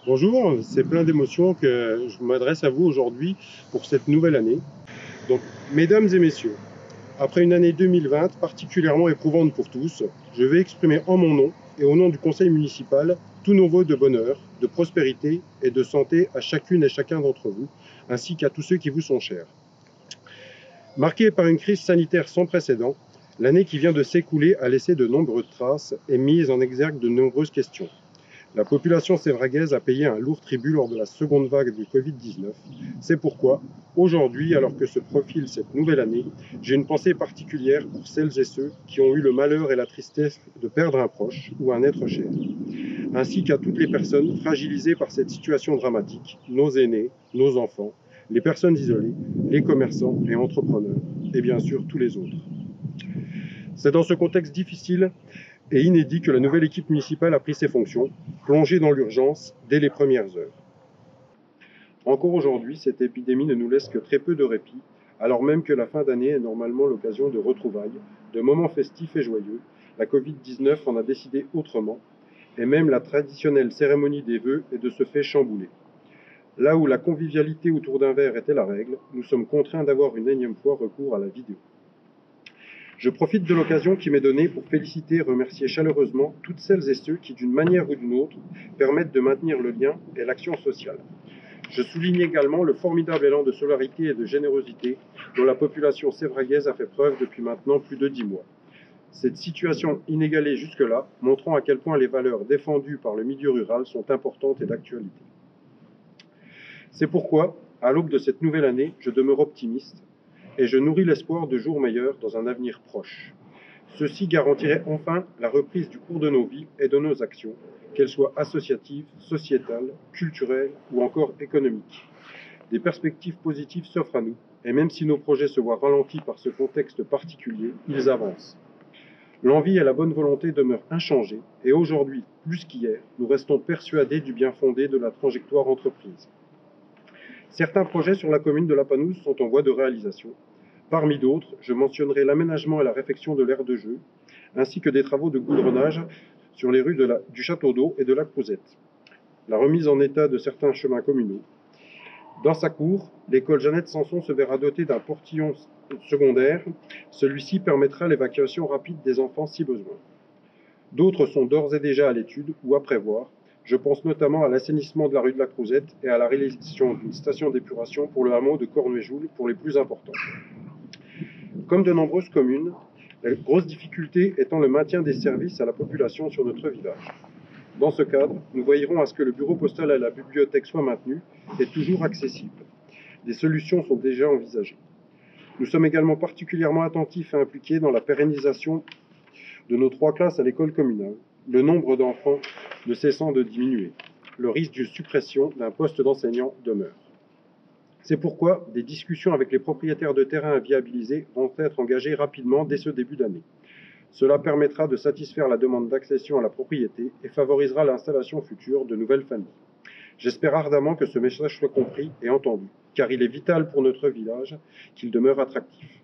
Bonjour, c'est plein d'émotions que je m'adresse à vous aujourd'hui pour cette nouvelle année. Donc, mesdames et messieurs, après une année 2020 particulièrement éprouvante pour tous, je vais exprimer en mon nom et au nom du conseil municipal tous nos vœux de bonheur, de prospérité et de santé à chacune et chacun d'entre vous, ainsi qu'à tous ceux qui vous sont chers. Marquée par une crise sanitaire sans précédent, l'année qui vient de s'écouler a laissé de nombreuses traces et mis en exergue de nombreuses questions. La population sévragaise a payé un lourd tribut lors de la seconde vague du Covid-19. C'est pourquoi, aujourd'hui, alors que se profile cette nouvelle année, j'ai une pensée particulière pour celles et ceux qui ont eu le malheur et la tristesse de perdre un proche ou un être cher, ainsi qu'à toutes les personnes fragilisées par cette situation dramatique, nos aînés, nos enfants, les personnes isolées, les commerçants et entrepreneurs, et bien sûr tous les autres. C'est dans ce contexte difficile et inédit que la nouvelle équipe municipale a pris ses fonctions, plongée dans l'urgence dès les premières heures. Encore aujourd'hui, cette épidémie ne nous laisse que très peu de répit, alors même que la fin d'année est normalement l'occasion de retrouvailles, de moments festifs et joyeux. La Covid-19 en a décidé autrement, et même la traditionnelle cérémonie des vœux est de ce fait chamboulée. Là où la convivialité autour d'un verre était la règle, nous sommes contraints d'avoir une énième fois recours à la vidéo. Je profite de l'occasion qui m'est donnée pour féliciter et remercier chaleureusement toutes celles et ceux qui, d'une manière ou d'une autre, permettent de maintenir le lien et l'action sociale. Je souligne également le formidable élan de solidarité et de générosité dont la population sévragaise a fait preuve depuis maintenant plus de 10 mois. Cette situation inégalée jusque-là, montrant à quel point les valeurs défendues par le milieu rural sont importantes et d'actualité. C'est pourquoi, à l'aube de cette nouvelle année, je demeure optimiste et je nourris l'espoir de jours meilleurs dans un avenir proche. Ceci garantirait enfin la reprise du cours de nos vies et de nos actions, qu'elles soient associatives, sociétales, culturelles ou encore économiques. Des perspectives positives s'offrent à nous, et même si nos projets se voient ralentis par ce contexte particulier, ils avancent. L'envie et la bonne volonté demeurent inchangées, et aujourd'hui, plus qu'hier, nous restons persuadés du bien fondé de la trajectoire entreprise. Certains projets sur la commune de La Panouse sont en voie de réalisation. Parmi d'autres, je mentionnerai l'aménagement et la réfection de l'aire de jeu, ainsi que des travaux de goudronnage sur les rues du Château d'Eau et de la Crouzette. La remise en état de certains chemins communaux. Dans sa cour, l'école Jeannette Sanson se verra dotée d'un portillon secondaire. Celui-ci permettra l'évacuation rapide des enfants si besoin. D'autres sont d'ores et déjà à l'étude ou à prévoir. Je pense notamment à l'assainissement de la rue de la Crouzette et à la réalisation d'une station d'épuration pour le hameau de Cornuéjoul pour les plus importants. Comme de nombreuses communes, la grosse difficulté étant le maintien des services à la population sur notre village. Dans ce cadre, nous veillerons à ce que le bureau postal et la bibliothèque soient maintenus et toujours accessibles. Des solutions sont déjà envisagées. Nous sommes également particulièrement attentifs et impliqués dans la pérennisation de nos 3 classes à l'école communale, le nombre d'enfants ne cessant de diminuer. Le risque de suppression d'un poste d'enseignant demeure. C'est pourquoi des discussions avec les propriétaires de terrains à viabiliser vont être engagées rapidement dès ce début d'année. Cela permettra de satisfaire la demande d'accession à la propriété et favorisera l'installation future de nouvelles familles. J'espère ardemment que ce message soit compris et entendu, car il est vital pour notre village qu'il demeure attractif.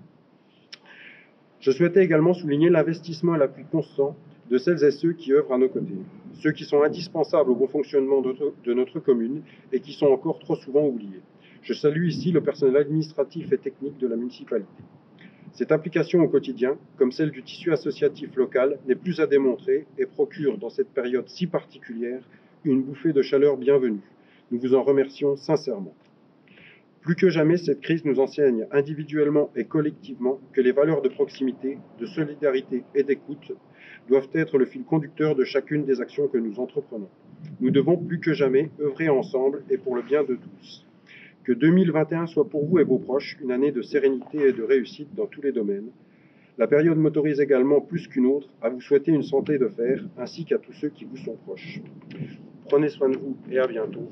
Je souhaitais également souligner l'investissement et l'appui constant de celles et ceux qui œuvrent à nos côtés, ceux qui sont indispensables au bon fonctionnement de notre commune et qui sont encore trop souvent oubliés. Je salue ici le personnel administratif et technique de la municipalité. Cette implication au quotidien, comme celle du tissu associatif local, n'est plus à démontrer et procure, dans cette période si particulière, une bouffée de chaleur bienvenue. Nous vous en remercions sincèrement. Plus que jamais, cette crise nous enseigne individuellement et collectivement que les valeurs de proximité, de solidarité et d'écoute doivent être le fil conducteur de chacune des actions que nous entreprenons. Nous devons plus que jamais œuvrer ensemble et pour le bien de tous. Que 2021 soit pour vous et vos proches une année de sérénité et de réussite dans tous les domaines. La période m'autorise également plus qu'une autre à vous souhaiter une santé de fer ainsi qu'à tous ceux qui vous sont proches. Prenez soin de vous et à bientôt.